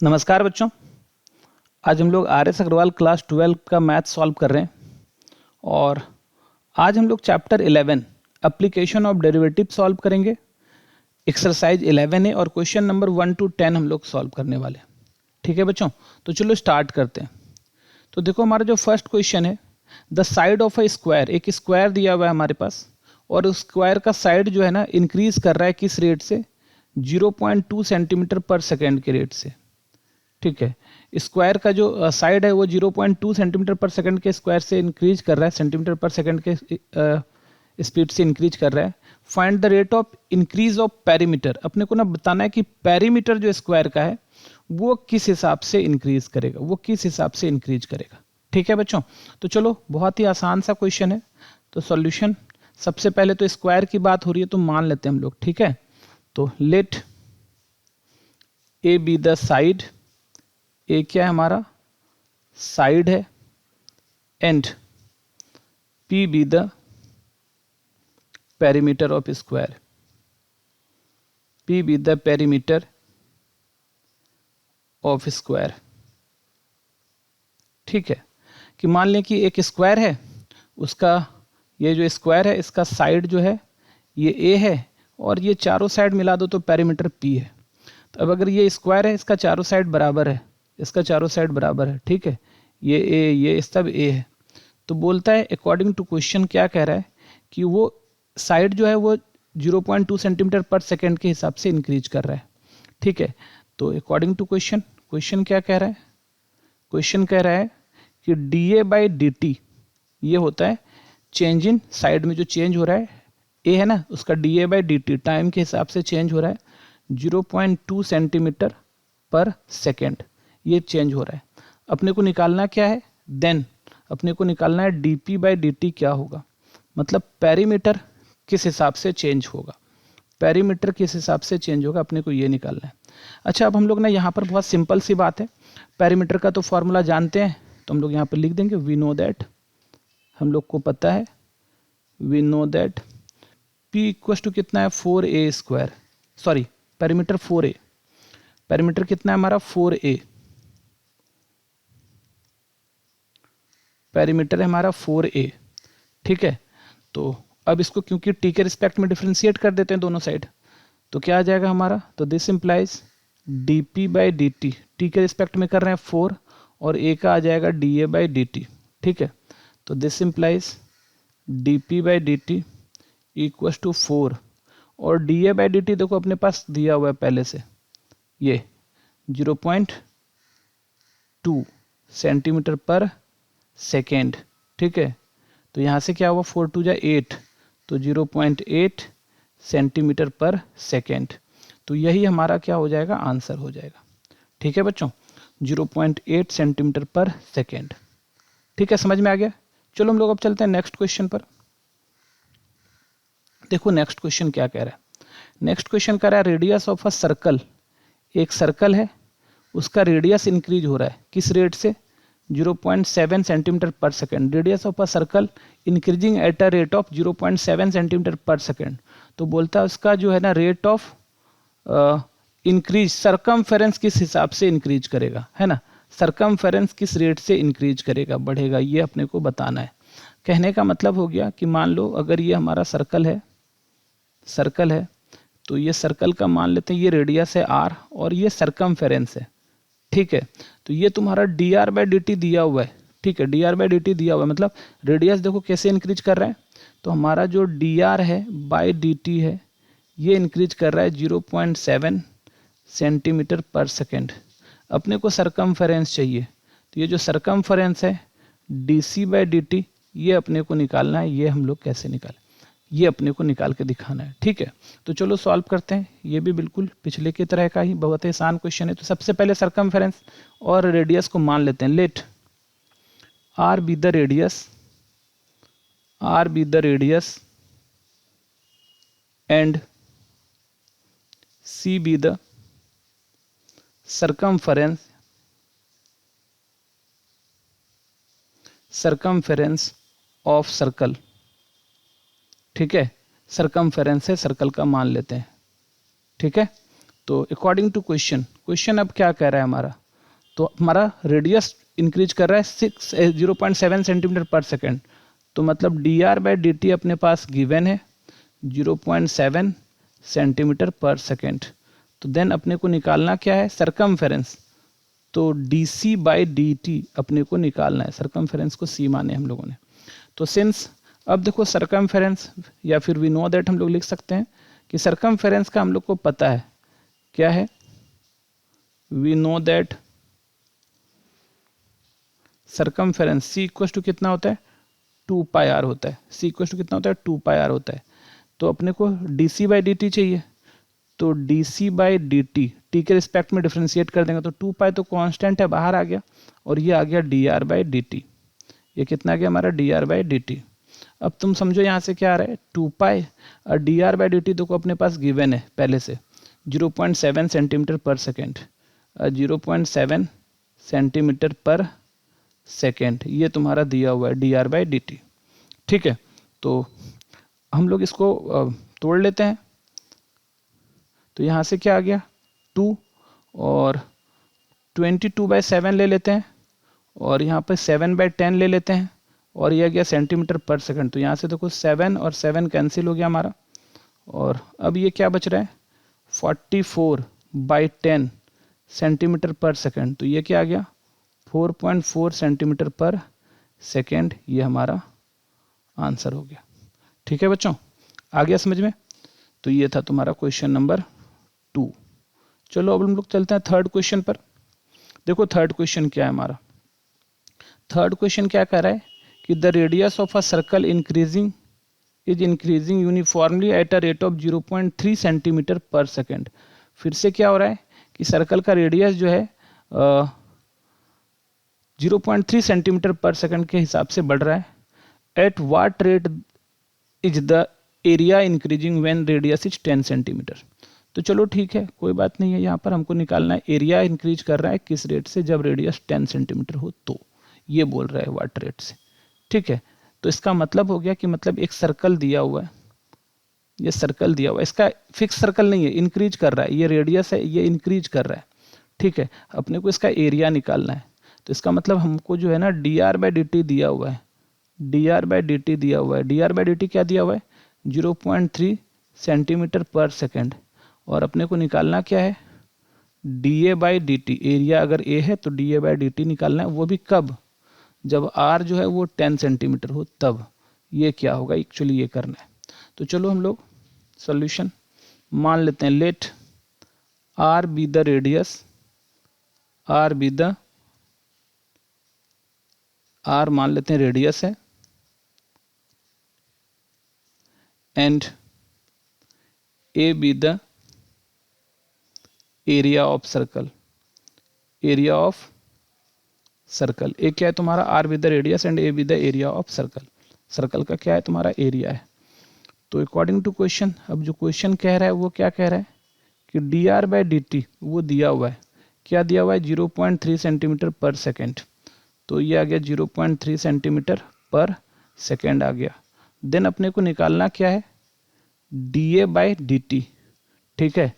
नमस्कार बच्चों। आज हम लोग आर एस अग्रवाल क्लास 12 का मैथ सॉल्व कर रहे हैं और आज हम लोग chapter 11 application of derivative solve करेंगे। एक्सरसाइज 11 है और क्वेश्चन नंबर 1 to 10 हम लोग सॉल्व करने वाले हैं। ठीक है बच्चों, तो चलो स्टार्ट करते हैं। तो देखो हमारा जो फर्स्ट क्वेश्चन है, the side of a square, एक स्क्वायर दिया हुआ है हमारे पास और उस स्क्वायर का साइड जो है ना इंक्रीज कर रहा है किस रेट से, 0.2 सेंटीमीटर पर सेकेंड के रेट से। ठीक है, स्क्वायर का जो साइड है वो 0.2 सेंटीमीटर पर सेकंड के स्क्वायर से इंक्रीज कर रहा है, सेंटीमीटर पर सेकंड के स्पीड से इंक्रीज कर रहा है। Find the rate of increase of perimeter, अपने को ना बताना है कि पेरीमीटर जो स्क्वायर का है वो किस हिसाब से इंक्रीज करेगा, वो किस हिसाब से इंक्रीज करेगा। ठीक है बच्चों, तो चलो बहुत ही आसान सा क्वेश्चन है। तो सॉल्यूशन, सबसे पहले तो स्क्वायर की बात हो रही है तो मान लेते हैं हम लोग। ठीक है, तो let A be the side, A क्या है हमारा, साइड है, and P be the perimeter of square, P be the perimeter of square. ठीक है, कि मान लें कि एक स्क्वायर है, उसका ये जो स्क्वायर है इसका साइड जो है ये ए है और ये चारों साइड मिला दो तो पेरीमीटर पी है। तो अब अगर ये स्क्वायर है, इसका चारों साइड बराबर है, इसका चारों साइड बराबर है। ठीक है, ये ए, ये सब ए है। तो बोलता है अकॉर्डिंग टू क्वेश्चन क्या कह रहा है कि वो साइड जो है वो 0.2 सेंटीमीटर पर सेकेंड के हिसाब से इंक्रीज कर रहा है। ठीक है, तो अकॉर्डिंग टू क्वेश्चन, क्वेश्चन क्या कह रहा है, क्वेश्चन कह रहा है कि D A by D T ये होता है चेंज इन साइड में जो चेंज हो रहा है, ए है ना, उसका D A by D T time के हिसाब से चेंज हो रहा है 0.2 सेंटीमीटर पर सेकेंड, ये चेंज हो रहा है। अपने को निकालना क्या है, देन अपने को निकालना है D P by D T क्या होगा, मतलब पेरीमीटर किस हिसाब से चेंज होगा, पेरीमीटर किस हिसाब से चेंज होगा, अपने को ये निकालना है। अच्छा, अब हम लोग ना यहाँ पर बहुत सिंपल सी बात है, पेरीमीटर का तो फॉर्मूला जानते हैं तो हम लोग यहाँ पर लिख देंगे वी नो दैट, हम लोग को पता है, we know that P equal to कितना है 4a square, sorry perimeter 4a, perimeter कितना है हमारा 4a, पेरीमीटर है हमारा 4a। ठीक है, तो अब इसको क्योंकि टी के रिस्पेक्ट में डिफ्रेंशिएट कर देते हैं दोनों साइड, तो क्या आ जाएगा हमारा, तो this implies D P by D टी, टी के रिस्पेक्ट में कर रहे हैं 4 और ए का आ जाएगा D A by D T. ठीक है, तो this implies D P by D T equals to 4 और D A by D T देखो अपने पास दिया हुआ है पहले से, ये 0.2 सेंटीमीटर पर सेकेंड। ठीक है, तो यहाँ से क्या हुआ 4 2 जा 8, तो 0.8 सेंटीमीटर पर सेकेंड, तो यही हमारा क्या हो जाएगा, आंसर हो जाएगा। ठीक है बच्चों, 0.8 सेंटीमीटर पर सेकेंड। ठीक है, समझ में आ गया। चलो हम लोग अब चलते हैं नेक्स्ट क्वेश्चन पर। देखो नेक्स्ट क्वेश्चन क्या कह रहा है, नेक्स्ट क्वेश्चन कह रहा है रेडियस ऑफ अ सर्कल, एक सर्कल है उसका रेडियस इंक्रीज हो रहा है किस रेट से, 0.7 centimetre per second, radius of a circle increasing at a rate of 0.7 centimetre per second. तो बोलता है उसका जो है ना रेट ऑफ इंक्रीज, सरकमफेरेंस किस हिसाब से इंक्रीज करेगा, है ना, सरकमफेरेंस किस रेट से इंक्रीज करेगा, बढ़ेगा, ये अपने को बताना है। कहने का मतलब हो गया कि मान लो अगर ये हमारा सर्कल है, सर्कल है तो ये सर्कल का मान लेते हैं ये रेडियस है r और ये सरकमफेरेंस है। ठीक है, तो ये तुम्हारा D r by D T दिया हुआ है। ठीक है, D r by D T दिया हुआ है, मतलब रेडियस देखो कैसे इंक्रीज कर रहा है, तो हमारा जो डी आर है बाई डी टी है ये इंक्रीज कर रहा है 0.7 सेंटीमीटर पर सेकेंड। अपने को सरकमफेरेंस चाहिए, तो ये जो सरकमफेरेंस है D C by D T ये अपने को निकालना है, ये हम लोग कैसे निकालें, ये अपने को निकाल के दिखाना है। ठीक है, तो चलो सॉल्व करते हैं, ये भी बिल्कुल पिछले की तरह का ही बहुत ही आसान क्वेश्चन है। तो सबसे पहले सरकमफेरेंस और रेडियस को मान लेते हैं, let R be the radius, R be the radius and C be the circumference, circumference of circle. ठीक है, सरकमफेरेंस है सर्कल का मान लेते हैं। ठीक है, तो अकॉर्डिंग टू क्वेश्चन अब क्या कह रहा है हमारा, तो हमारा रेडियस इंक्रीज कर रहा है 0.7 सेंटीमीटर पर सेकेंड, तो मतलब D r by D T अपने पास गिवन है 0.7 सेंटीमीटर पर सेकेंड। तो देन अपने को निकालना क्या है, सरकमफेरेंस, तो D C by D T अपने को निकालना है, सरकमफेरेंस को सी माने हम लोगों ने। तो सिंस अब देखो सरकमफेरेंस या फिर वी नो दैट हम लोग लिख सकते हैं कि सरकमफेरेंस का हम लोग को पता है क्या है, we know that circumference C equal to कितना होता है 2 पाई आर होता है, सी इक्वल टू कितना होता है 2 पाई आर होता है। तो अपने को D C by D T चाहिए, तो डी सी बाई डी टी टी के रिस्पेक्ट में डिफ्रेंशिएट कर देंगे, तो 2 पाई तो कांस्टेंट है बाहर आ गया, और ये आ गया D r by D T, ये कितना आ गया हमारा D r by D T. अब तुम समझो यहाँ से क्या आ रहा है 2 पाई और d r by D T तो को अपने पास गिवन है पहले से 0.7 centimetre per second, 0.7 centimetre per second ये तुम्हारा दिया हुआ है D r by D T. ठीक है, तो हम लोग इसको तोड़ लेते हैं, तो यहाँ से क्या आ गया 2 और 22/7 ले लेते हैं, और यहाँ पर 7/10 ले लेते हैं, और ये आ गया सेंटीमीटर पर सेकंड। तो यहाँ से देखो 7 और 7 कैंसिल हो गया हमारा, और अब ये क्या बच रहा है 44/10 सेंटीमीटर पर सेकंड, तो ये क्या आ गया 4.4 सेंटीमीटर पर सेकंड, ये हमारा आंसर हो गया। ठीक है बच्चों, आ गया समझ में। तो ये था तुम्हारा क्वेश्चन नंबर 2। चलो अब हम लोग चलते हैं थर्ड क्वेश्चन पर। देखो थर्ड क्वेश्चन क्या है हमारा, थर्ड क्वेश्चन क्या कह रहा है कि the radius of a circle is increasing uniformly eight a rate of 0.3 centimetre per second. फिर से क्या हो रहा है कि सर्कल का रेडियस जो है 0.3 सेंटीमीटर पर सेकेंड के हिसाब से बढ़ रहा है। At what rate is the area increasing when radius is 10 centimetre. तो चलो ठीक है, कोई बात नहीं है, यहाँ पर हमको निकालना है एरिया इंक्रीज कर रहा है किस रेट से, जब रेडियस 10 सेंटीमीटर हो, तो ये बोल रहा है वाट रेट से। ठीक है, तो इसका मतलब हो गया कि मतलब एक सर्कल दिया हुआ है, ये सर्कल दिया हुआ है, इसका फिक्स सर्कल नहीं है, इंक्रीज कर रहा है, ये रेडियस है, ये इंक्रीज कर रहा है। ठीक है, अपने को इसका एरिया निकालना है, तो इसका मतलब हमको जो है ना D r by D T दिया हुआ है, D r by D T दिया हुआ है, D r by D T क्या दिया हुआ है 0.3 सेंटीमीटर पर सेकेंड, और अपने को निकालना क्या है D A by D T, area अगर ए है तो D A by D T निकालना है, वो भी कब, जब आर जो है वो 10 सेंटीमीटर हो तब। ये क्या होगा एक्चुअली ये करना है। तो चलो हम लोग सॉल्यूशन मान लेते हैं, let R be the radius, R be the, R मान लेते हैं रेडियस है, and A be the area of circle, area of circle. A क्या है तुम्हारा R be the radius and A be the area of circle, circle का क्या है तुम्हारा एरिया है। तो अकॉर्डिंग टू क्वेश्चन, अब जो क्वेश्चन कह रहा है वो क्या कह रहा है कि D r by D T वो दिया हुआ है, क्या दिया हुआ है 0.3 सेंटीमीटर पर सेकेंड, तो ये आ गया 0.3 सेंटीमीटर पर सेकेंड आ गया। देन अपने को निकालना क्या है D A by D T. ठीक है,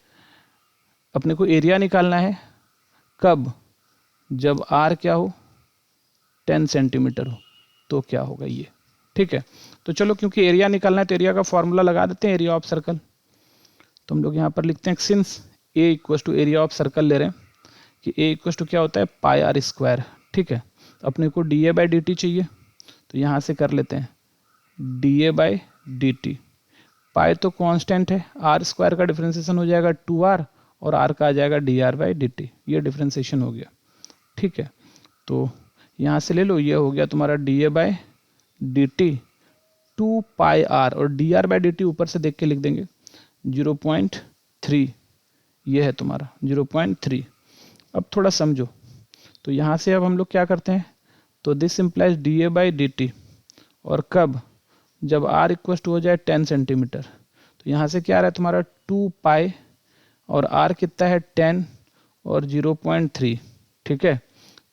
अपने को एरिया निकालना है कब, जब आर क्या हो 10 सेंटीमीटर हो, तो क्या होगा ये। ठीक है, तो चलो क्योंकि एरिया निकालना है तो एरिया का फॉर्मूला लगा देते हैं, एरिया ऑफ सर्कल। तो हम लोग यहाँ पर लिखते हैं since A equal to area of circle ले रहे हैं कि ए इक्वल टू क्या होता है पाई आर स्क्वायर। ठीक है, अपने को d A by D T चाहिए, तो यहाँ से कर लेते हैं d A by D t, pi तो कांस्टेंट है, आर स्क्वायर का डिफ्रेंसिएशन हो जाएगा 2r, और आर का आ जाएगा D r by D T, ये डिफ्रेंसिएशन हो गया। ठीक है, तो यहाँ से ले लो, ये हो गया तुम्हारा d A by D t 2 pi r, और d r by D t ऊपर से देख के लिख देंगे 0.3, ये है तुम्हारा 0.3। अब थोड़ा समझो, तो यहाँ से अब हम लोग क्या करते हैं, तो this implies D A by D T, और कब, जब आर इक्वल टू हो जाए 10 सेंटीमीटर। तो यहाँ से क्या आ रहा है तुम्हारा 2 पाई, और आर कितना है 10 और 0.3। ठीक है,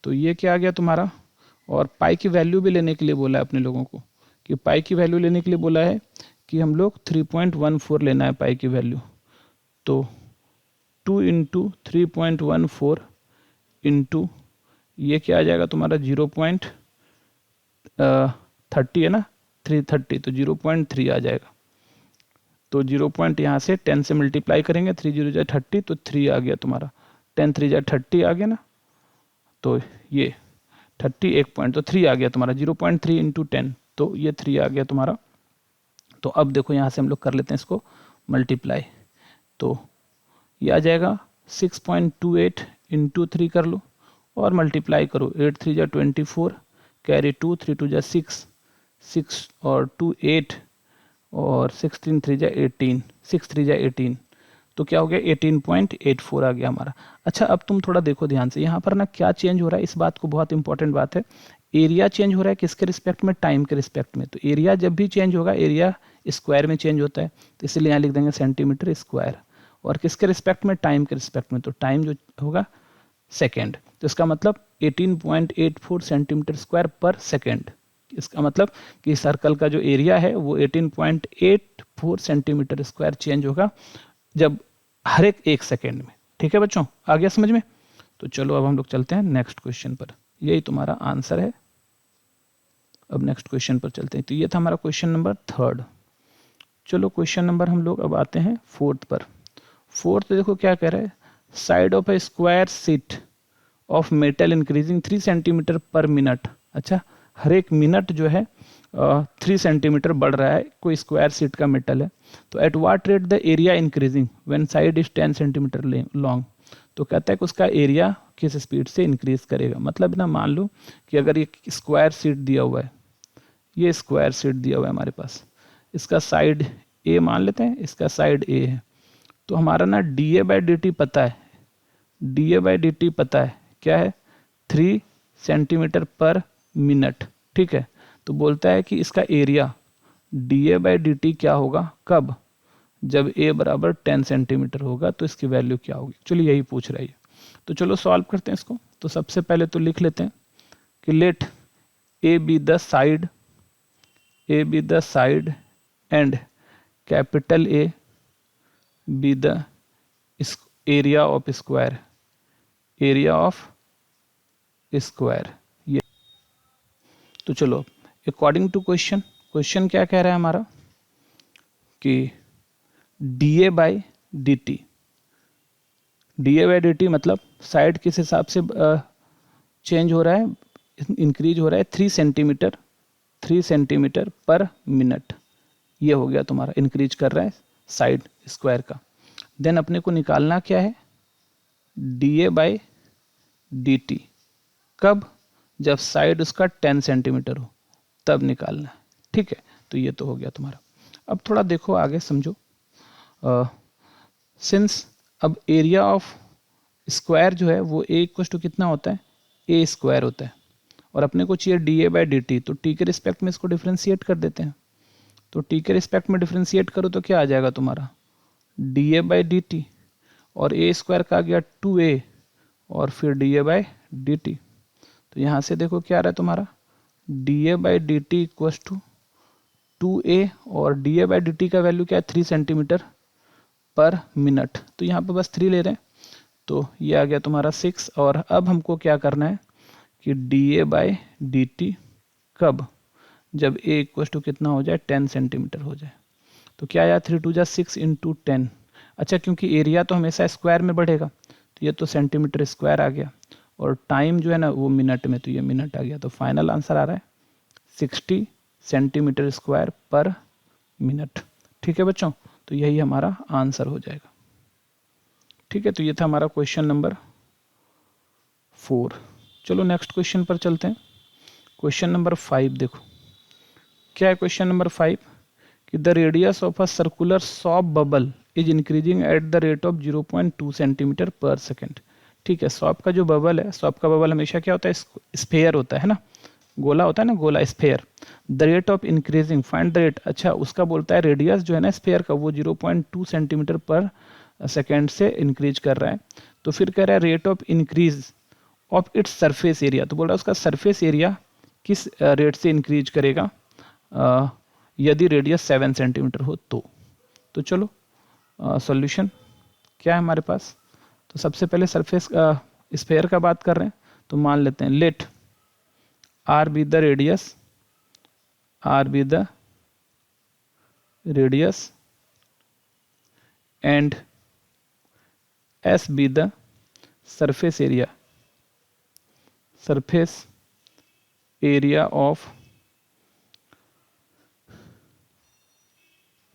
तो ये क्या आ गया तुम्हारा, और पाई की वैल्यू भी लेने के लिए बोला है अपने लोगों को, कि पाई की वैल्यू लेने के लिए बोला है कि हम लोग 3.14 लेना है पाई की वैल्यू। तो 2 इंटू 3.14 इंटू ये क्या आ जाएगा तुम्हारा 0.30 है ना, 330, तो 0.3 आ जाएगा। तो 0 पॉइंट यहाँ से 10 से मल्टीप्लाई करेंगे, 3 0 जा 30, तो 3 आ गया तुम्हारा, 10 3 जा 30 आ गया ना, तो ये 30 1 पॉइंट, तो 3 आ गया तुम्हारा, 0.3 इंटू 10, तो ये 3 आ गया तुम्हारा। तो अब देखो यहाँ से हम लोग कर लेते हैं इसको मल्टीप्लाई, तो ये आ जाएगा 6.28 इंटू 3 कर लो और मल्टीप्लाई करो, 8 3 जा 24, कैरी 2, 3 2 जा 6, 6 और 2 8 और 16 3 जा 18, 6 3 जा 18, तो क्या हो गया 18.84 आ गया हमारा। अच्छा अब तुम थोड़ा देखो ध्यान से, यहाँ पर ना क्या चेंज हो रहा है, इस बात को, बहुत इंपॉर्टेंट बात है, एरिया चेंज हो रहा है किसके रिस्पेक्ट में, टाइम के रिस्पेक्ट में। तो एरिया जब भी चेंज होगा, एरिया स्क्वायर में चेंज होता है, तो इसलिए यहाँ लिख देंगे सेंटीमीटर स्क्वायर, और किसके रिस्पेक्ट में, टाइम के रिस्पेक्ट में, तो टाइम जो होगा सेकेंड, तो इसका मतलब 18.84 सेंटीमीटर स्क्वायर पर सेकेंड। इसका मतलब कि सर्कल का जो एरिया है वो 18.84 सेंटीमीटर स्क्वायर चेंज होगा जब हर एक सेकेंड में। ठीक है बच्चों, आ गया समझ में? तो चलो अब हम लोग चलते हैं नेक्स्ट क्वेश्चन पर, यही तुम्हारा आंसर है। अब नेक्स्ट क्वेश्चन पर चलते हैं, तो ये था हमारा क्वेश्चन नंबर 3। चलो क्वेश्चन नंबर हम लोग अब आते हैं 4 पर। 4 देखो क्या कह रहा है, side of A square sheet of metal increasing 3 centimetre पर मिनट। अच्छा, हर एक मिनट जो है 3 सेंटीमीटर बढ़ रहा है, कोई स्क्वायर शीट का मेटल है, तो at what rate the area increasing when side is 10 centimetre long. तो कहता है कि उसका एरिया किस स्पीड से इंक्रीज करेगा। मतलब ना, मान लो कि अगर ये स्क्वायर शीट दिया हुआ है, ये स्क्वायर शीट दिया हुआ है हमारे पास, इसका साइड ए मान लेते हैं, इसका साइड ए है, तो हमारा ना dA/dt पता है, dA/dt पता है क्या है, 3 सेंटीमीटर पर मिनट। ठीक है, तो बोलता है कि इसका एरिया dA/dt क्या होगा, कब, जब a बराबर 10 सेंटीमीटर होगा, तो इसकी वैल्यू क्या होगी। चलिए यही पूछ रही है, तो चलो सॉल्व करते हैं इसको। तो सबसे पहले तो लिख लेते हैं कि let a be the side, a be the side and capital A be the area of square, area of square. ये तो चलो अकॉर्डिंग टू क्वेश्चन, क्वेश्चन क्या कह रहा है हमारा कि dA/dt, dA/dt मतलब साइड किस हिसाब से चेंज हो रहा है, इंक्रीज हो रहा है 3 सेंटीमीटर, 3 सेंटीमीटर पर मिनट। ये हो गया तुम्हारा, इंक्रीज कर रहा है साइड स्क्वायर का। देन अपने को निकालना क्या है, dA/dt कब, जब साइड उसका 10 सेंटीमीटर हो, तब निकालना है। ठीक है, तो ये तो हो गया तुम्हारा। अब थोड़ा देखो आगे समझो, सिंस अब एरिया ऑफ स्क्वायर जो है वो a इक्वल टू कितना होता है, a स्क्वायर होता है, और अपने को चाहिए dA/dt, तो t के रिस्पेक्ट में इसको डिफ्रेंशिएट कर देते हैं। तो t के रिस्पेक्ट में डिफ्रेंशिएट करो तो क्या आ जाएगा तुम्हारा, dA/dt, और a स्क्वायर का आ गया 2a, और फिर dA/dt। तो यहाँ से देखो क्या आ रहा है तुम्हारा, dA/dt इक्वल टू 2a, और dA/dt का वैल्यू क्या है, 3 सेंटीमीटर पर मिनट, तो यहाँ पे बस 3 ले रहे हैं, तो ये आ गया तुम्हारा 6। और अब हमको क्या करना है कि dA/dt कब, जब a इक्वल टू कितना हो जाए, 10 सेंटीमीटर हो जाए। तो क्या आया, 3 2 जा 6 इंटू 10। अच्छा, क्योंकि एरिया तो हमेशा स्क्वायर में बढ़ेगा, तो ये तो सेंटीमीटर स्क्वायर आ गया, और टाइम जो है ना वो मिनट में, तो ये मिनट आ गया। तो फाइनल आंसर आ रहा है 60 सेंटीमीटर स्क्वायर पर मिनट। ठीक है बच्चों, तो यही हमारा आंसर हो जाएगा। ठीक है, तो ये था हमारा क्वेश्चन नंबर 4। चलो नेक्स्ट क्वेश्चन पर चलते हैं। क्वेश्चन नंबर 5 देखो क्या है। क्वेश्चन नंबर 5 कि the radius of a circular shop bubble is increasing at the rate of 0.2 centimetre per second. ठीक है, सॉप का जो बबल है, सॉप का बबल हमेशा क्या होता है, स्फेयर होता है ना, गोला होता है ना, गोला sphere. The rate of increasing, find the rate. अच्छा, उसका बोलता है रेडियस जो है ना स्फेयर का, वो 0.2 सेंटीमीटर पर सेकेंड से इंक्रीज कर रहा है। तो फिर कह रहा है rate of increase of its surface area, तो बोल रहा है उसका सरफेस एरिया किस रेट से इंक्रीज करेगा यदि रेडियस 7 सेंटीमीटर हो तो चलो सॉल्यूशन क्या है हमारे पास, तो सबसे पहले सरफेस स्फेयर का बात कर रहे हैं, तो मान लेते हैं let R be the radius, R be the radius and S be the surface area of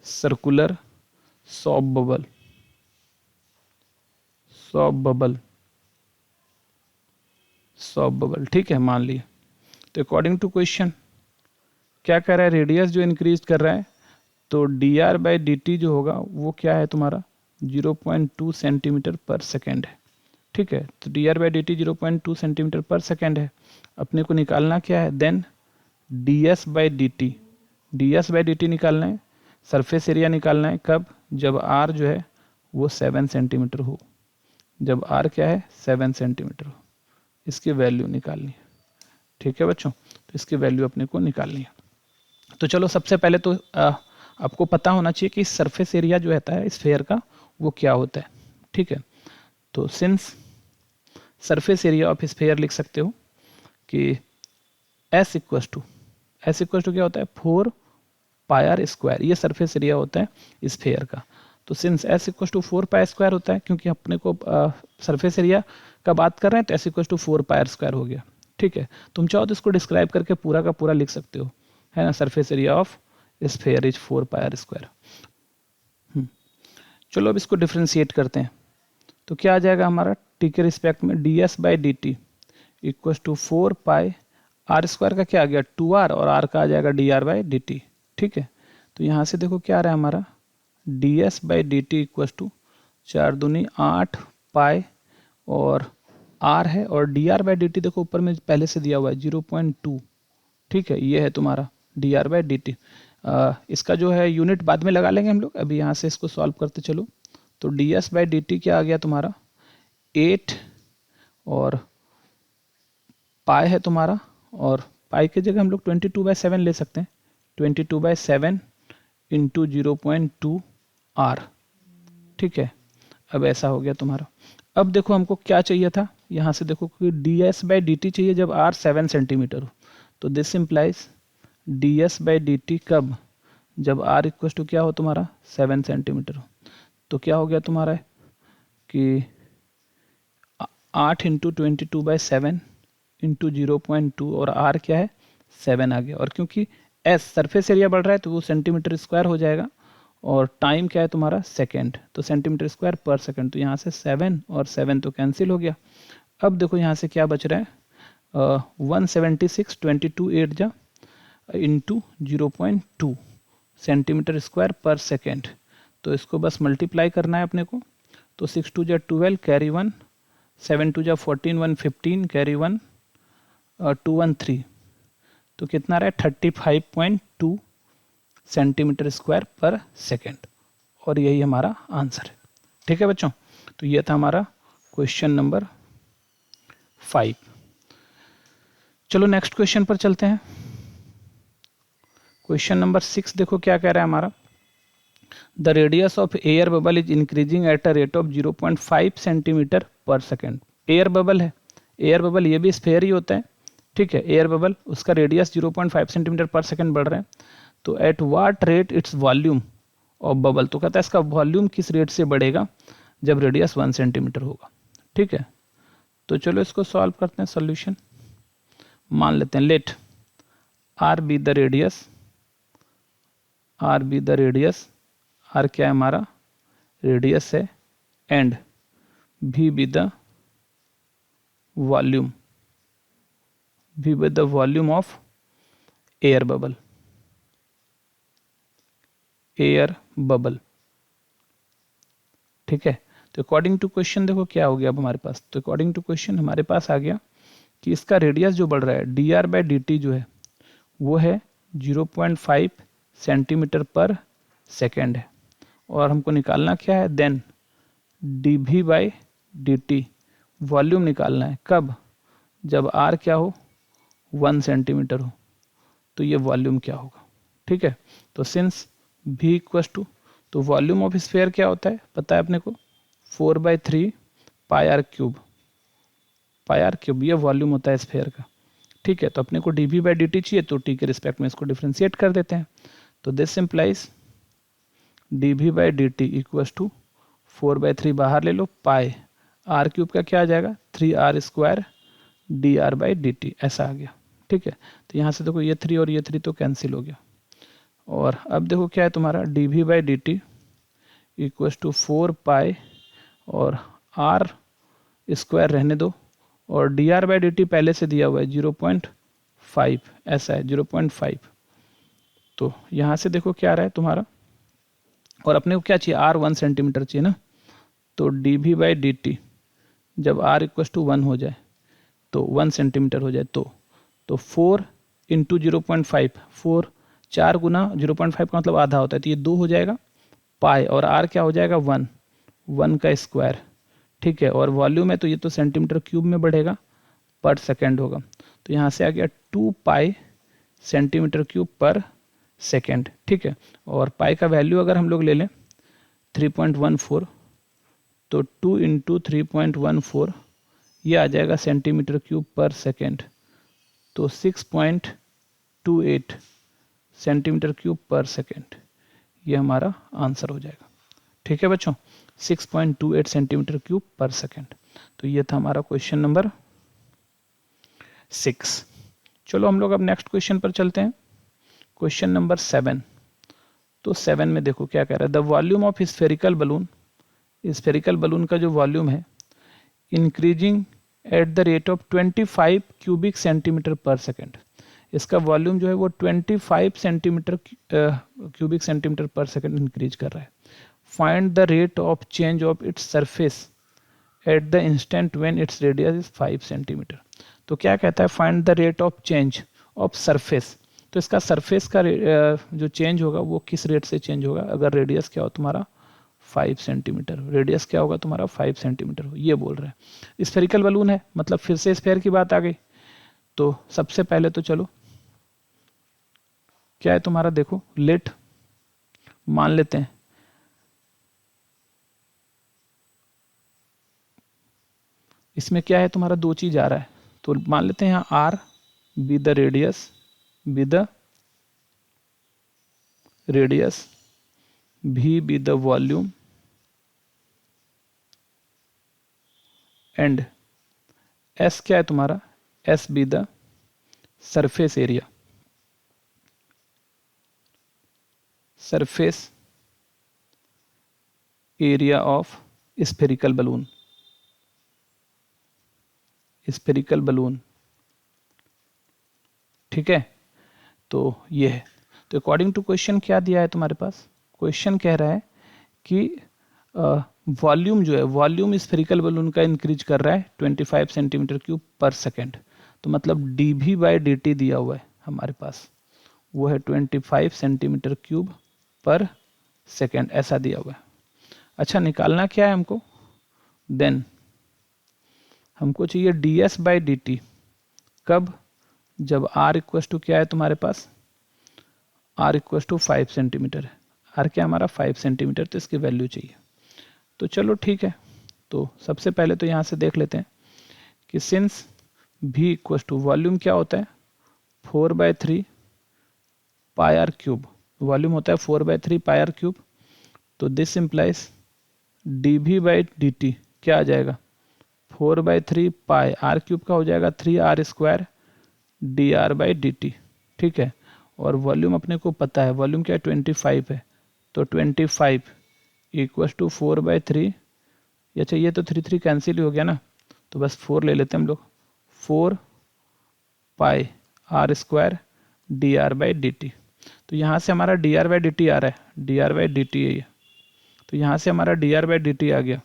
circular soap bubble, ठीक है, मान लिए। तो अकॉर्डिंग टू क्वेश्चन क्या कह रहा है, रेडियस जो इंक्रीज कर रहा है, तो dr/dt जो होगा वो क्या है तुम्हारा 0.2 सेंटीमीटर पर सेकेंड है, ठीक है। तो dr/dt 0.2 सेंटीमीटर पर सेकेंड है। अपने को निकालना क्या है, देन ds/dt निकालना है, सरफेस एरिया निकालना है, कब, जब r जो है वो 7 सेंटीमीटर हो, जब r क्या है 7 सेंटीमीटर हो, इसकी वैल्यू निकालनी है, ठीक है बच्चों। तो इसकी वैल्यू अपने को निकालनी है। तो चलो सबसे पहले तो आपको पता होना चाहिए कि सरफेस एरिया जो रहता है स्फेयर का वो क्या होता है, ठीक है। तो since surface area of sphere लिख सकते हो कि S इक्वस टू क्या होता है 4 पाई आर स्क्वायर, ये सरफेस एरिया होता है स्फेयर का। तो since S equals to 4 pi square होता है, क्योंकि अपने को सरफेस एरिया का बात कर रहे हैं, तो S equals to 4 pi are square हो गया, ठीक है। तुम चाहो तो इसको डिस्क्राइब करके पूरा का पूरा लिख सकते हो, है ना, surface area of sphere is 4 pi are square. चलो अब इसको डिफ्रेंशिएट करते हैं, तो क्या आ जाएगा हमारा टी के रिस्पेक्ट में ds/dt equals to 4 pi are square का क्या आ गया 2r, और r का आ जाएगा dr/dt, ठीक है। तो यहाँ से देखो क्या आ रहा है हमारा ds/dt इक्वस टू 4 दूनी 8 पाई, और r है, और dr/dt देखो ऊपर में पहले से दिया हुआ है 0.2, ठीक है, ये है तुम्हारा dr/dt। इसका जो है यूनिट बाद में लगा लेंगे हम लोग, अभी यहाँ से इसको सॉल्व करते चलो। तो ds/dt क्या आ गया तुम्हारा 8, और पाई है तुम्हारा, और पाई की जगह हम लोग 22/7 ले सकते हैं, 22/7 इंटू 0.2 r, ठीक है। अब ऐसा हो गया तुम्हारा। अब देखो हमको क्या चाहिए था, यहाँ से देखो कि ds/dt चाहिए जब r 7 सेंटीमीटर हो, तो दिस इम्प्लाइज ds/dt कब, जब r इक्वल टू क्या हो तुम्हारा 7 सेंटीमीटर हो। तो क्या हो गया तुम्हारा कि 8 इंटू 22/7 इंटू 0.2, और r क्या है 7 आ गया, और क्योंकि s सरफेस एरिया बढ़ रहा है तो वो सेंटीमीटर स्क्वायर हो जाएगा, और टाइम क्या है तुम्हारा सेकेंड, तो सेंटीमीटर स्क्वायर पर सेकेंड, तो यहाँ से 7 और 7 तो कैंसिल हो गया। अब देखो यहाँ से क्या बच रहा है 176 22 8 जा इंटू 0.2 सेंटीमीटर स्क्वायर पर सेकेंड, तो इसको बस मल्टीप्लाई करना है अपने को। तो 6 2 जा 12 कैरी 1, 7 2 जा 14 1 15 कैरी 1 2 1 3, तो कितना रहा है 35.2 सेंटीमीटर स्क्वायर पर सेकेंड, और यही हमारा आंसर है, ठीक है बच्चों। तो ये था हमारा क्वेश्चन नंबर 5। चलो नेक्स्ट क्वेश्चन पर चलते हैं। क्वेश्चन नंबर 6 देखो क्या कह रहा है हमारा, the radius of air bubble is increasing at a rate of 0.5 centimetre per second. Air bubble है, एयर बबल ये भी स्फेयर ही होता है, ठीक है। एयर बबल उसका रेडियस 0.5 सेंटीमीटर पर सेकेंड बढ़ रहा है, तो at what rate its volume of bubble, तो कहता है इसका वॉल्यूम किस रेट से बढ़ेगा जब रेडियस 1 सेंटीमीटर होगा, ठीक है। तो चलो इसको सॉल्व करते हैं, सॉल्यूशन मान लेते हैं, let R be the radius, R क्या है हमारा रेडियस है, एंड भी be the volume, of air bubble, ठीक है। तो अकॉर्डिंग टू क्वेश्चन देखो क्या हो गया अब हमारे पास, तो अकॉर्डिंग टू क्वेश्चन हमारे पास आ गया कि इसका रेडियस जो बढ़ रहा है dr/dt जो है वो है 0.5 सेंटीमीटर पर सेकेंड है, और हमको निकालना क्या है, देन dv/dt वॉल्यूम निकालना है, कब, जब r क्या हो 1 सेंटीमीटर हो, तो ये वॉल्यूम क्या होगा, ठीक है। तो सिंस v इक्वस टू, तो वॉल्यूम ऑफ स्फेयर क्या होता है पता है अपने को 4/3 pi r cube, pi r cube ये वॉल्यूम होता है स्फीयर का। ठीक है, तो अपने को dv बाई dt चाहिए, तो t के रिस्पेक्ट में इसको डिफ्रेंशिएट कर देते हैं। तो this implies dv by dt equals to 4/3 बाहर ले लो, पाई आर क्यूब का क्या आ जाएगा 3r square dr by dt, ऐसा आ गया। ठीक है, तो यहाँ से देखो ये 3 और ये 3 तो कैंसिल हो गया। और अब देखो क्या है तुम्हारा dv by dt equals to 4 pi और r स्क्वायर रहने दो, और dr बाई dt पहले से दिया हुआ है 0.5, ऐसा है 0.5। तो यहाँ से देखो क्या आ रहा है तुम्हारा, और अपने को क्या चाहिए r 1 सेंटीमीटर चाहिए ना, तो dv बाई dt जब r इक्वल्स टू 1 हो जाए तो 1 सेंटीमीटर हो जाए, तो 4 इंटू 0.5, 4 4 गुना 0.5 का मतलब आधा होता है, तो ये 2 हो जाएगा पाई, और r क्या हो जाएगा 1 का स्क्वायर। ठीक है, और वॉल्यूम है तो ये तो सेंटीमीटर क्यूब में बढ़ेगा, पर सेकेंड होगा, तो यहाँ से आ गया 2 पाई सेंटीमीटर क्यूब पर सेकेंड। ठीक है, और पाई का वैल्यू अगर हम लोग ले लें 3.14, तो 2 इंटू 3.14 ये आ जाएगा सेंटीमीटर क्यूब पर सेकेंड, तो 6.28 सेंटीमीटर क्यूब पर सेकेंड, ये हमारा आंसर हो जाएगा। ठीक है बच्चों, 6.28 सेंटीमीटर क्यूब पर सेकेंड। तो ये था हमारा क्वेश्चन नंबर 6। चलो हम लोग अब नेक्स्ट क्वेश्चन पर चलते हैं, क्वेश्चन नंबर 7। तो 7 में देखो क्या कह रहा है, the volume of spherical balloon, spherical balloon का जो वॉल्यूम है increasing at the rate of 25 cubic centimetre per second, इसका वॉल्यूम जो है वो 25 centimetre cubic centimetre per second increase कर रहा है। Find the rate of change of its surface at the instant when its radius is 5 centimetre. तो क्या कहता है, find the rate of change of surface, तो इसका सरफेस का जो चेंज होगा वो किस रेट से चेंज होगा, अगर रेडियस क्या हो तुम्हारा 5 सेंटीमीटर, रेडियस क्या होगा तुम्हारा 5 सेंटीमीटर हो, ये बोल रहे हैं। स्फेरिकल बलून है, मतलब फिर से स्फेयर की बात आ गई। तो सबसे पहले तो चलो क्या है तुम्हारा, देखो लेट मान लेते हैं इसमें क्या है तुम्हारा, दो चीज आ रहा है, तो मान लेते हैं यहाँ R be the radius, be the radius, V be the volume, and S क्या है तुम्हारा, S be the surface area, surface area of spherical balloon, spherical balloon. ठीक है, तो ये है। तो अकॉर्डिंग टू क्वेश्चन क्या दिया है तुम्हारे पास, क्वेश्चन कह रहा है कि वॉल्यूम जो है, वॉल्यूम स्फेरिकल बलून का इंक्रीज कर रहा है 25 सेंटीमीटर क्यूब पर सेकेंड, तो मतलब dv बाई dt दिया हुआ है हमारे पास, वो है 25 सेंटीमीटर क्यूब पर सेकेंड, ऐसा दिया हुआ है। अच्छा, निकालना क्या है हमको, देन हमको चाहिए ds बाई dt, कब, जब r इक्वल टू क्या है तुम्हारे पास, r इक्वल टू 5 सेंटीमीटर है, r क्या हमारा 5 सेंटीमीटर, तो इसकी वैल्यू चाहिए। तो चलो ठीक है, तो सबसे पहले तो यहाँ से देख लेते हैं कि since v equal to volume क्या होता है 4/3 पाई आर क्यूब, वॉल्यूम होता है 4/3 पाई आर क्यूब, तो this implies dv by dt क्या आ जाएगा 4/3 पाई आर क्यूब का हो जाएगा 3r square dr by dt। ठीक है, और वॉल्यूम अपने को पता है, वॉल्यूम क्या है 25 है, तो 25 इक्वल टू 4/3, अच्छा ये तो 3 कैंसिल ही हो गया ना, तो बस 4 ले लेते हैं हम लोग, 4 pi are square dr by dt। तो यहाँ से हमारा dr बाई dt आ रहा है, dr बाई dt है ये, तो यहाँ से हमारा dr बाई dt आ गया,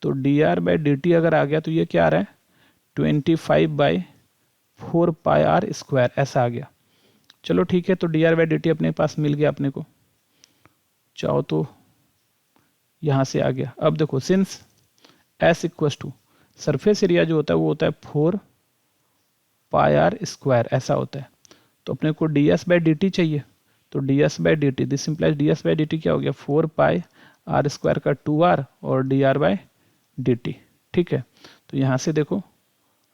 तो dr बाई dt अगर आ गया तो ये क्या आ रहा है 25/4 पाई आर स्क्वायर, ऐसा आ गया। चलो ठीक है, तो dr बाई dt अपने पास मिल गया अपने को, चाहो तो यहाँ से आ गया। अब देखो since s equal to surface area जो होता है वो होता है 4 पाई आर स्क्वायर, ऐसा होता है, तो अपने को ds बाई dt चाहिए, तो ds by dt, this implies ds by dt क्या हो गया 4 पाई आर स्क्वायर का 2r और dr बाई dt। ठीक है, तो यहाँ से देखो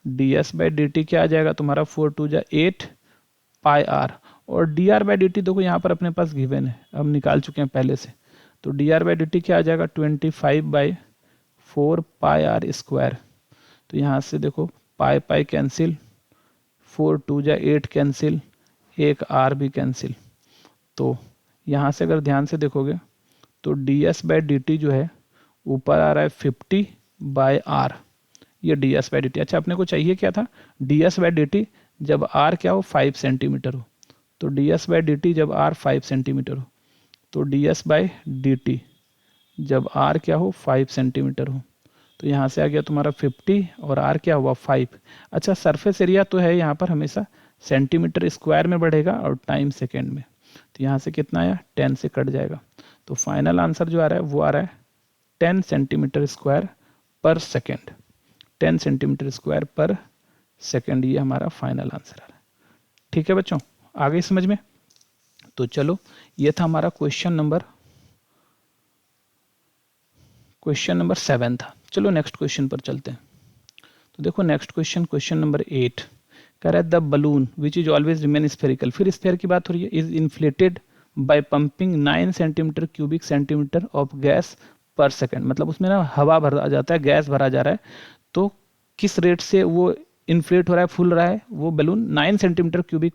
ds/dt क्या आ जाएगा तुम्हारा, 4 2 जा 8 पाई आर, और dr/dt देखो यहाँ पर अपने पास गिवन है, हम निकाल चुके हैं पहले से, तो dr/dt क्या आ जाएगा 25/4 पाई आर स्क्वायर। तो यहाँ से देखो पाई पाई कैंसिल, 4 2 जा 8 कैंसिल, एक आर भी कैंसिल। तो यहाँ से अगर ध्यान से देखोगे तो ds/dt जो है ऊपर आ रहा है 50/r, ये ds/dt। अच्छा अपने को चाहिए क्या था, ds/dt जब r क्या हो 5 सेंटीमीटर हो, तो ds/dt जब r 5 सेंटीमीटर हो, तो ds/dt जब r क्या हो 5 सेंटीमीटर हो, तो यहाँ से आ गया तुम्हारा 50 और r क्या हुआ 5। अच्छा सरफेस एरिया तो है यहाँ पर हमेशा सेंटीमीटर स्क्वायर में बढ़ेगा और टाइम सेकेंड में, तो यहाँ से कितना आया 10 से कट जाएगा, तो फाइनल आंसर जो आ रहा है वो आ रहा है 10 सेंटीमीटर स्क्वायर पर सेकेंड, 10 सेंटीमीटर स्क्वायर पर सेकेंड, ये हमारा फाइनल आंसर आ रहा है। ठीक है बच्चों, आ गई समझ में? तो चलो ये था हमारा क्वेश्चन नंबर 7 था। चलो नेक्स्ट क्वेश्चन पर चलते हैं। तो देखो नेक्स्ट क्वेश्चन नंबर 8 कह रहा है the balloon which is always remain spherical, फिर स्फेयर की बात हो रही है, is inflated by pumping 9 centimetre cubic centimetre of gas per second, मतलब उसमें ना हवा भरा जाता है, गैस भरा जा रहा है, तो किस रेट से वो इन्फ्लेट हो रहा है, फूल रहा है वो balloon 9 centimetre cubic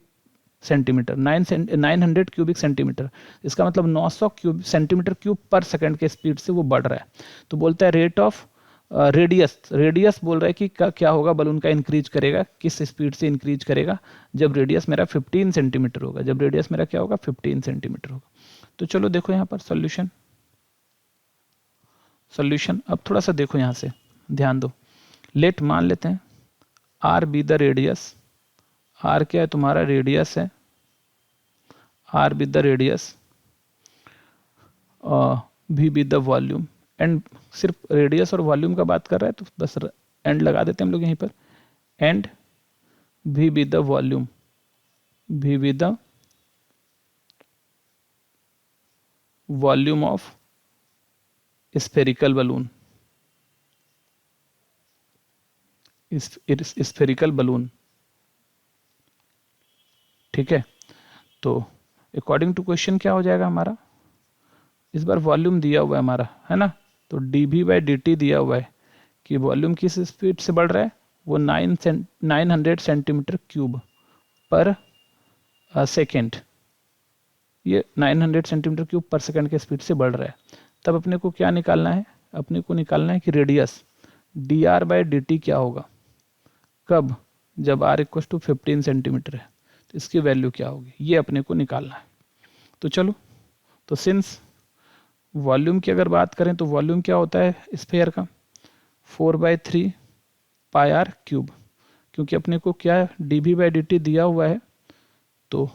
centimetre, 900 cubic centimetre, इसका मतलब 900 सेंटीमीटर क्यूब पर सेकंड के स्पीड से वो बढ़ रहा है। तो बोलता है रेट ऑफ रेडियस बोल रहा है कि क्या होगा, बलून का इंक्रीज करेगा, किस स्पीड से इंक्रीज करेगा, जब रेडियस मेरा 15 सेंटीमीटर होगा, जब रेडियस मेरा क्या होगा 15 सेंटीमीटर होगा। तो चलो देखो यहाँ पर सॉल्यूशन, अब थोड़ा सा देखो यहाँ से ध्यान दो, लेट मान लेते हैं R be the radius, R क्या है तुम्हारा रेडियस है, R be the radius, V be the volume, and सिर्फ रेडियस और वॉल्यूम का बात कर रहा है तो बस एंड लगा देते हैं हम लोग यहीं पर, and V be the volume, V be the volume of spherical balloon, spherical balloon. ठीक है, तो अकॉर्डिंग टू क्वेश्चन क्या हो जाएगा हमारा, इस बार वॉल्यूम दिया हुआ है हमारा, है ना, तो dv/dt दिया हुआ है कि वॉल्यूम किस स्पीड से बढ़ रहा है, वो 900 सेंटीमीटर क्यूब पर सेकेंड, ये 900 सेंटीमीटर क्यूब पर सेकेंड के स्पीड से बढ़ रहा है। तब अपने को क्या निकालना है, अपने को निकालना है कि रेडियस dr/dt क्या होगा, कब, जब r इक्वल टू 15 सेंटीमीटर है, तो इसकी वैल्यू क्या होगी, ये अपने को निकालना है। तो चलो, तो सिंस वॉल्यूम की अगर बात करें तो वॉल्यूम क्या होता है स्फेयर का 4/3 पाई आर क्यूब, क्योंकि अपने को क्या dv/dt दिया हुआ है, तो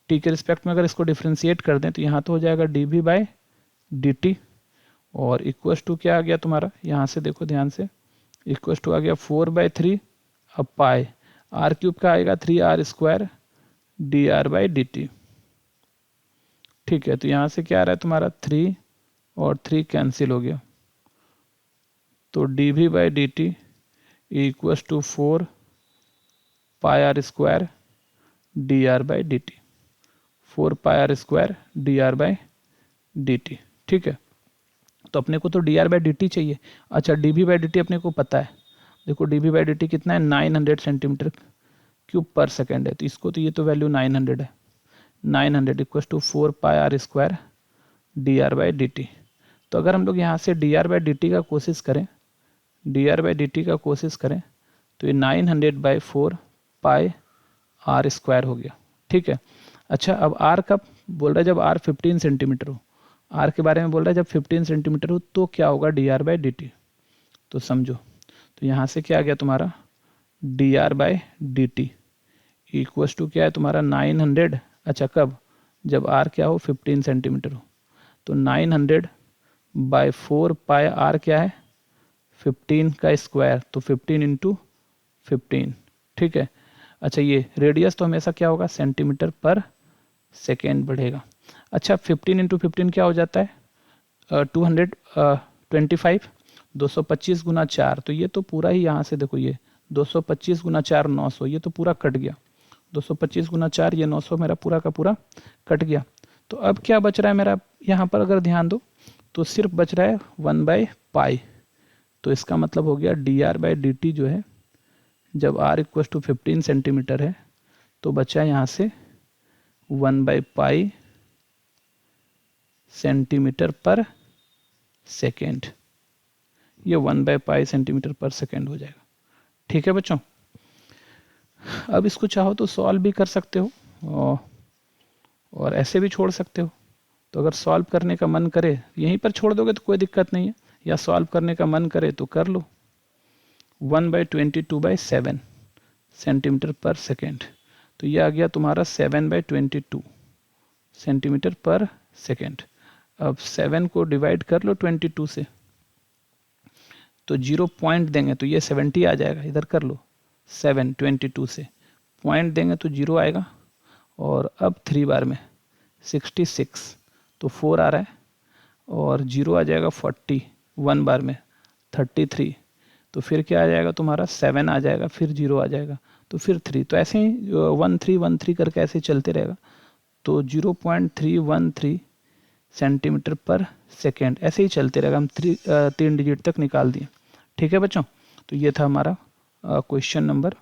t के रिस्पेक्ट में अगर इसको डिफ्रेंशिएट कर दें तो यहाँ तो हो जाएगा dv/dt, और इक्वल टू क्या आ गया तुम्हारा, यहाँ से देखो ध्यान से, इक्वल टू आ गया 4/3 अब पाई आर क्यूब का आएगा 3r² dr/dt। ठीक है, तो यहाँ से क्या आ रहा है तुम्हारा 3 और 3 कैंसिल हो गया, तो dv/dt equal to 4 pi r² dr/dt, 4 pi r² dr/dt। ठीक है, तो अपने को तो dr/dt चाहिए। अच्छा dv/dt अपने को पता है, देखो dv/dt कितना है 900 सेंटीमीटर क्यूब पर सेकेंड है, तो इसको तो ये तो वैल्यू 900 है, 900 equal to 4 pi r² dr/dt। तो अगर हम लोग यहाँ से dr/dt का कोशिश करें, dr/dt का कोशिश करें तो ये 900/4 पाई r² हो गया। ठीक है, अच्छा अब r कब बोल रहा है, जब r 15 सेंटीमीटर हो, r के बारे में बोल रहा है जब 15 सेंटीमीटर हो तो क्या होगा dr/dt, तो समझो, तो यहाँ से क्या आ गया तुम्हारा dr/dt इक्वल टू क्या है तुम्हारा 900, अच्छा कब, जब r क्या हो 15 सेंटीमीटर हो, तो 900/4 पाई r क्या है 15 का स्क्वायर, तो 15 इंटू 15। ठीक है, अच्छा ये रेडियस तो हमेशा क्या होगा सेंटीमीटर पर सेकेंड बढ़ेगा। अच्छा 15 इंटू 15 क्या हो जाता है 225, 225 गुना 4, तो ये तो पूरा ही यहाँ से देखो, ये 225 गुना 4 900, ये तो पूरा कट गया। 225 गुना 4 ये 900 मेरा पूरा का पूरा कट गया। तो अब क्या बच रहा है मेरा, यहाँ पर अगर ध्यान दो तो सिर्फ बच रहा है 1/पाई। तो इसका मतलब हो गया dr/dt जो है, जब r इक्वल टू 15 सेंटीमीटर है तो बचा यहाँ से 1/पाई सेंटीमीटर पर सेकेंड। ये 1/पाई सेंटीमीटर पर सेकेंड हो जाएगा। ठीक है बच्चों, अब इसको चाहो तो सॉल्व भी कर सकते हो और ऐसे भी छोड़ सकते हो। तो अगर सॉल्व करने का मन करे यहीं पर छोड़ दोगे तो कोई दिक्कत नहीं है, या सॉल्व करने का मन करे तो कर लो। 1/22/7 सेंटीमीटर पर सेकेंड, तो ये आ गया तुम्हारा 7/22 सेंटीमीटर पर सेकेंड। अब 7 को डिवाइड कर लो 22 से, तो 0 पॉइंट देंगे तो ये 70 आ जाएगा। इधर कर लो 7 22 से पॉइंट देंगे तो 0 आएगा, और अब 3 बार में 66 तो 4 आ रहा है, और 0 आ जाएगा 40, 1 बार में 33, तो फिर क्या आ जाएगा तुम्हारा 7 आ जाएगा, फिर 0 आ जाएगा, तो फिर 3, तो ऐसे ही 1313 करके ऐसे चलते रहेगा। तो 0.313 सेंटीमीटर पर सेकेंड ऐसे ही चलते रहेगा। हम 3 डिजिट तक निकाल दिए। ठीक है बच्चों, तो ये था हमारा क्वेश्चन नंबर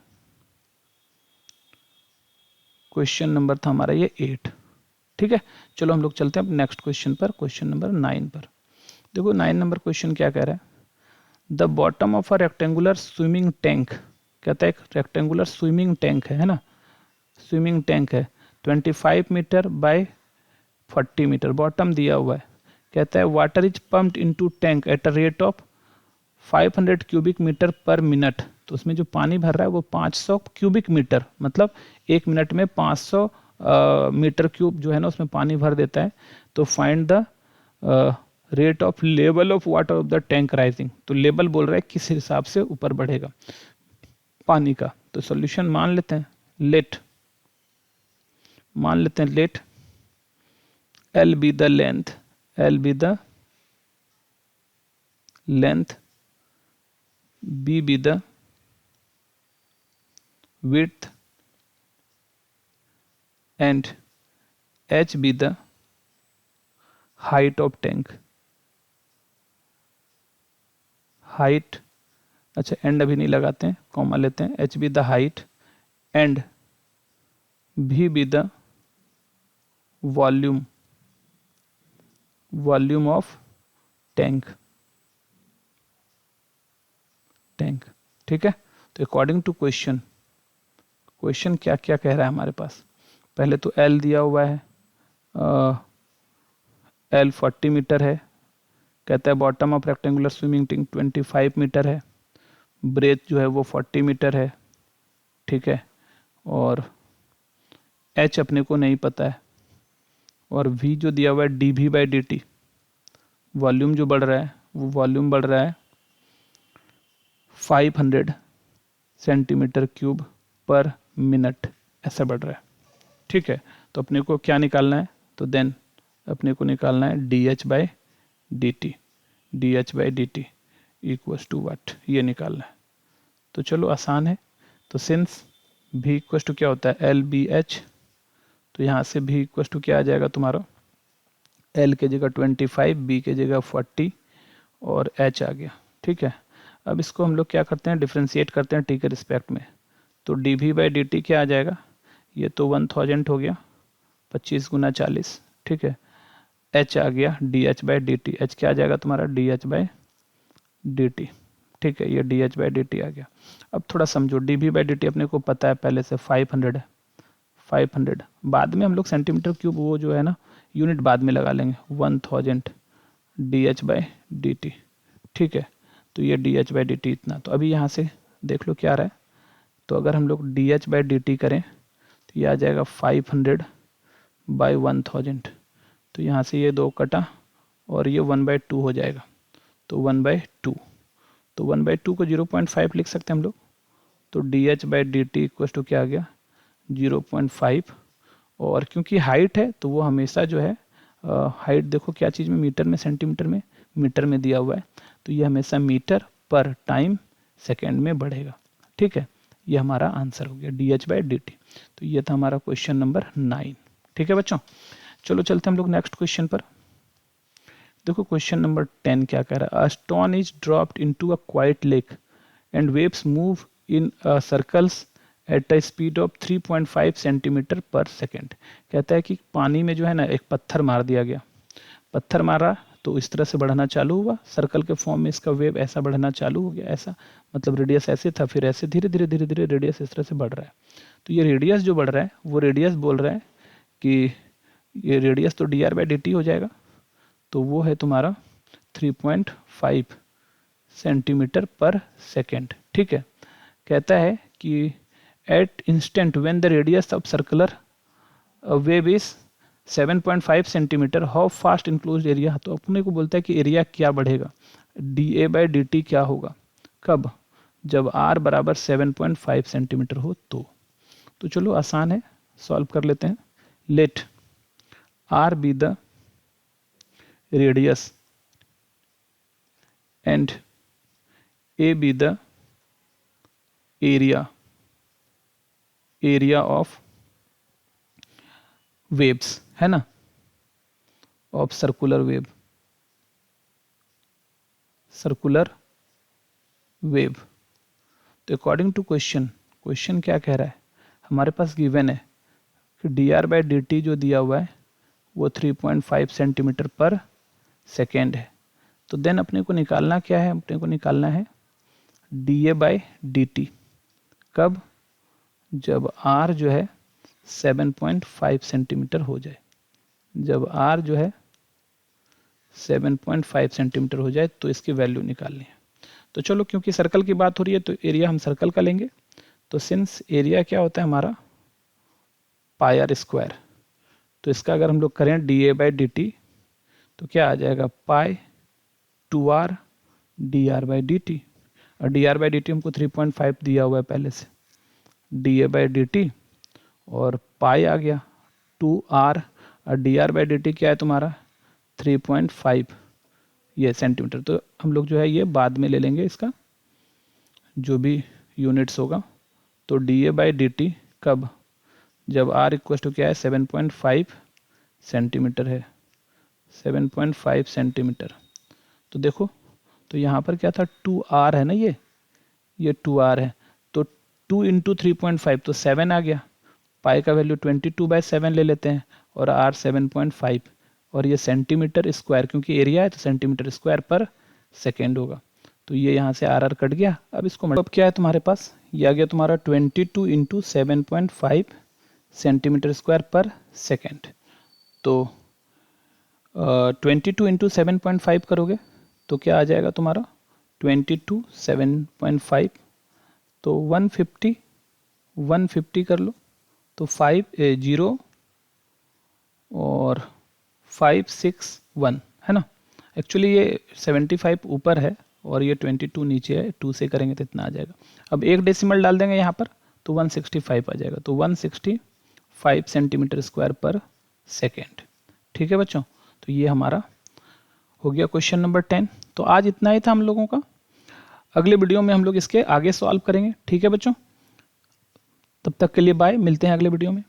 था हमारा ये 8। ठीक है, चलो हम लोग चलते हैं नेक्स्ट क्वेश्चन पर, क्वेश्चन नंबर 9 पर। देखो 9 नंबर क्वेश्चन क्या कह रहा है, the bottom of a rectangular swimming tank, कहता है एक रेक्टेंगुलर स्विमिंग टैंक है ना, स्विमिंग टैंक है 25 मीटर बाय 40 मीटर, बॉटम दिया हुआ है। कहता है water is pumped into tank at a rate of 500 cubic metre per minute. तो उसमें जो पानी भर रहा है वो 500 क्यूबिक मीटर, मतलब 1 मिनट में 500 मीटर क्यूब जो है ना उसमें पानी भर देता है। तो find the rate of level of water of the tank rising. तो लेवल बोल रहा है किस हिसाब से ऊपर बढ़ेगा पानी का। तो सॉल्यूशन मान लेते हैं, late L be the length, B be the width, and H be the height of tank. Height, अच्छा एंड अभी नहीं लगाते हैं, कॉमा लेते हैं। H be the height and V be the volume of tank। ठीक है, तो अकॉर्डिंग टू क्वेश्चन क्या क्या कह रहा है हमारे पास। पहले तो L दिया हुआ है, L 40 मीटर है। कहता है bottom of rectangular swimming tank 25 metre है, ब्रेथ जो है वो 40 मीटर है। ठीक है, और H अपने को नहीं पता है, और V जो दिया हुआ है dV/dt, वॉल्यूम जो बढ़ रहा है वो वॉल्यूम बढ़ रहा है 500 सेंटीमीटर क्यूब पर मिनट, ऐसा बढ़ रहा है। ठीक है, तो अपने को क्या निकालना है, तो देन अपने को निकालना है dH/dt इक्वल्स टू व्हाट, ये निकालना है। तो चलो आसान है। तो सिंस V इक्वल्स टू क्या होता है LBH, तो यहाँ से V इक्वल्स टू क्या आ जाएगा तुम्हारा, L के जगह 25, B के जगह 40 और H आ गया। ठीक है, अब इसको हम लोग क्या करते हैं, डिफ्रेंशिएट करते हैं T के रिस्पेक्ट में। तो dV/dt क्या आ जाएगा, ये तो 1000 हो गया, 25 गुना 40। ठीक है, H आ गया dH/dt, H क्या आ जाएगा तुम्हारा dH/dt। ठीक है, ये dH/dt आ गया। अब थोड़ा समझो, dV/dt अपने को पता है पहले से 500 है, 500 बाद में हम लोग सेंटीमीटर क्यूब वो जो है ना यूनिट बाद में लगा लेंगे, 1000 dH/dt। ठीक है, तो ये dH/dt इतना। तो अभी यहाँ से देख लो क्या आ रहा है, तो अगर हम लोग dH/dt करें तो ये आ जाएगा 500/1000। तो यहाँ से ये 2 कटा और ये 1/2 हो जाएगा, तो 1/2। तो 1/2 को 0.5 लिख सकते हैं हम लोग। तो dH/dt इक्वल टू क्या आ गया 0.5, और क्योंकि हाइट है तो वो हमेशा जो है हाइट देखो क्या चीज़ में, मीटर में, सेंटीमीटर में, मीटर में दिया हुआ है। तो ये हमेशा मीटर पर टाइम सेकेंड में बढ़ेगा। ठीक है, ये हमारा आंसर हो गया dh/dt। तो ये था हमारा क्वेश्चन नंबर 9। ठीक है बच्चों, चलो चलते हैं हम लोग नेक्स्ट क्वेश्चन पर। देखो क्वेश्चन नंबर 10 क्या कह रहा है, a stone is dropped into a quite lake and waves move in circles at a speed of 3.5 centimetre per second. कहता है कि पानी में जो है ना एक पत्थर मार दिया गया, पत्थर मारा तो इस तरह से बढ़ना चालू हुआ, सर्कल के फॉर्म में इसका वेव ऐसा बढ़ना चालू हो गया, ऐसा मतलब रेडियस ऐसे था, फिर ऐसे धीरे धीरे रेडियस इस तरह से बढ़ रहा है। तो ये रेडियस जो बढ़ रहा है वो रेडियस बोल रहा है कि ये रेडियस तो dr/dt हो जाएगा, तो वो है तुम्हारा 3.5 सेंटीमीटर पर सेकेंड। ठीक है, कहता है कि at instant when the radius of circular wave is 7.5 centimetre how fast enclose area. तो अपने को बोलता है कि एरिया क्या बढ़ेगा, dA/dt क्या होगा, कब, जब r बराबर 7.5 सेंटीमीटर हो तो चलो आसान है, सॉल्व कर लेते हैं। Let r be the radius and a be the area of waves, है ना, ऑफ सर्कुलर वेव। तो अकॉर्डिंग टू क्वेश्चन क्या कह रहा है, हमारे पास गिवन है कि dr/dt जो दिया हुआ है वो 3.5 सेंटीमीटर पर सेकेंड है। तो देन अपने को निकालना क्या है, अपने को निकालना है dA/dt, कब, जब r जो है 7.5 सेंटीमीटर हो जाए, जब r जो है 7.5 सेंटीमीटर हो जाए तो इसकी वैल्यू निकालनी है। तो चलो क्योंकि सर्कल की बात हो रही है तो एरिया हम सर्कल का लेंगे। तो सिंस एरिया क्या होता है हमारा πr², तो इसका अगर हम लोग करें dA/dt तो क्या आ जाएगा π2r dr/dt, और dr/dt हमको 3.5 दिया हुआ है पहले से, dA/dt और पाई आ गया 2r, और dr/dt क्या है तुम्हारा 3.5 ये सेंटीमीटर। तो हम लोग जो है ये बाद में ले लेंगे इसका जो भी यूनिट्स होगा। तो dA/dt कब, जब r इक्वल टू क्या है 7.5 सेंटीमीटर है, 7.5 सेंटीमीटर। तो देखो तो यहाँ पर क्या था 2r है ना, ये 2r है, तो 2 इंटू 3.5 तो 7 आ गया, पाई का वैल्यू 22/7 ले लेते हैं, और r 7.5, और ये सेंटीमीटर स्क्वायर, क्योंकि एरिया है तो सेंटीमीटर स्क्वायर पर सेकेंड होगा। तो ये यहाँ से r कट गया। अब इसको मतलब क्या है तुम्हारे पास, ये आ गया तुम्हारा 22 इंटू 7.5 सेंटीमीटर स्क्वायर पर सेकेंड। तो 22 इंटू 7.5 करोगे तो क्या आ जाएगा तुम्हारा 22 7.5, तो 150 कर लो, तो 0 और 561 है ना। एक्चुअली ये 75 ऊपर है और ये 22 नीचे है, 2 से करेंगे तो इतना आ जाएगा। अब एक डेसिमल डाल देंगे यहाँ पर तो 165 आ जाएगा, तो 165 सेंटीमीटर स्क्वायर पर सेकेंड। ठीक है बच्चों, तो ये हमारा हो गया क्वेश्चन नंबर 10। तो आज इतना ही था हम लोगों का, अगले वीडियो में हम लोग इसके आगे सॉल्व करेंगे। ठीक है बच्चों, तब तक के लिए बाय, मिलते हैं अगले वीडियो में।